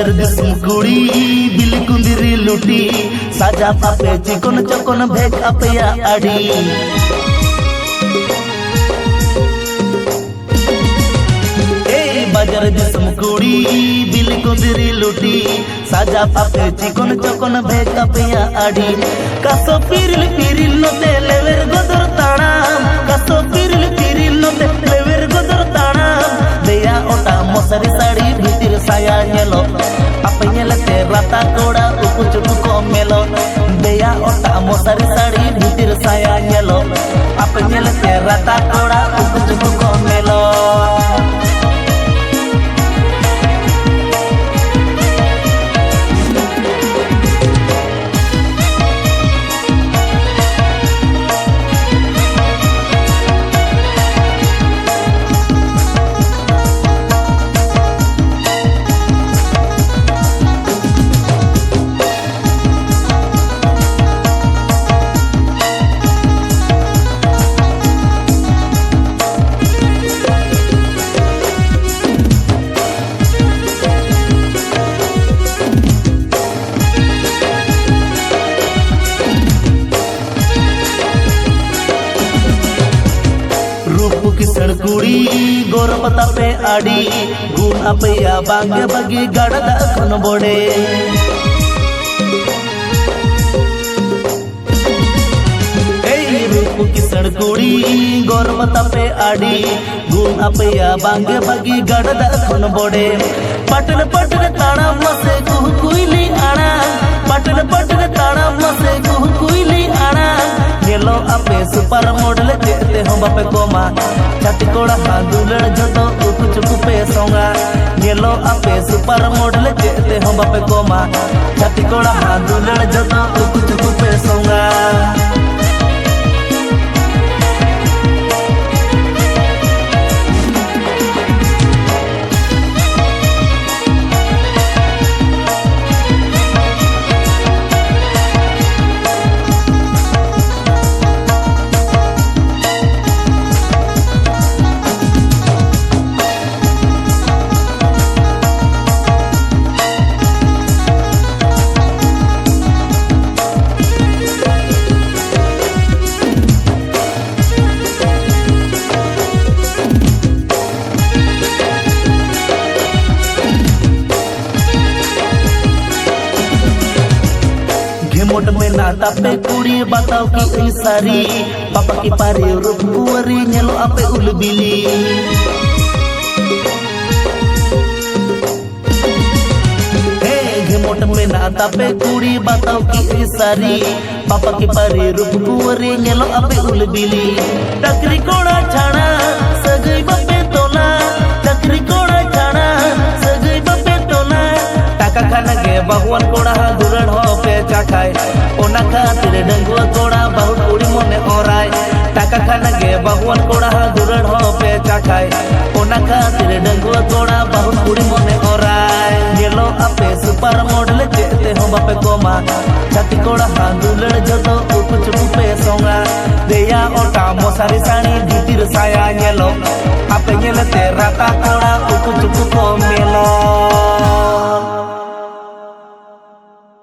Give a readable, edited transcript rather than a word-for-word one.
बाजार दिसम कुड़ी बिल कुंदिरी लुटी साजा पापे चिकन चकन भेक अपया आड़ी बाजार दिसम कुड़ी बिल कुंदिरी लुटी साजा पापे चिकन चकन भेक अपया आड़ी कासो पिरिल पिरिल नोते लेवेर गोदर ताणाम कासो पिरिल पिरिल नोते लेवेर गोदर ताणाम देया ओटा मसारी साड़ी भीतिर साया नेलो अपे नेलते राता कोड़ा उकु चुकु को मेलो देया ओटा मसारी साड़ी भीतिर साया नेलो अपे नेलते राता कोड़ा उकु चुकु को मेलो किसड़ कुड़ी गोर पता पे आड़ी गुण अपया बांगे बगी गड़दा खन बोड़े रूप किसड़ कुड़ी गोर पता पे आड़ी गुण अपया बांगे बगी गड़दा खन बोड़े पटन पटन ताड़ा मसे कुह कुइली आड़ा पटन पटन ताड़ा मसे कुह कुइली आड़ा गेलो अपे सुपर मॉडल जेते हम बापे कोमा छाती कोड़ा हादुलड़ जतो उकु चुकु पे सोंगा गेलो अपे सुपर मॉडल जेते हम बापे कोमा छाती कोड़ा हादुलड़ जतो उकु चुकु पे सोंगा मोट में नाता पे कुड़ी बताओ कि ई सारी पापा की पारी रूप कुंवरी नेलो आपे उलबिली मोट में नाता पे कुड़ी बताओ कि ई सारी पापा की पारी रूप कुंवरी नेलो आपे उलबिली टकरी कोड़ा छाड़ा सगई बापे तोला टकरी कोड़ा छाड़ा सगई बापे तोला टाका खाना गे भगवान कोड़ा दुरण हो पे चाखाय ओना खातिर डंगुआ कोड़ा बहुत कुड़ी मने ओराय टाका खाना गे भगवान कोड़ा दुरण हो पे चाखाय ओना खातिर डंगुआ कोड़ा बहुत कुड़ी मने ओराय गेलो आपे सुपर मॉडल जेते हम बापे कोमा छाती कोड़ा हादुलड़ जतो उकु चुकु पे सोंगा देया ओटा मसारी साड़ी भीतिर साया नेलो आपे नेलते राता कोड़ा उकु चुकु को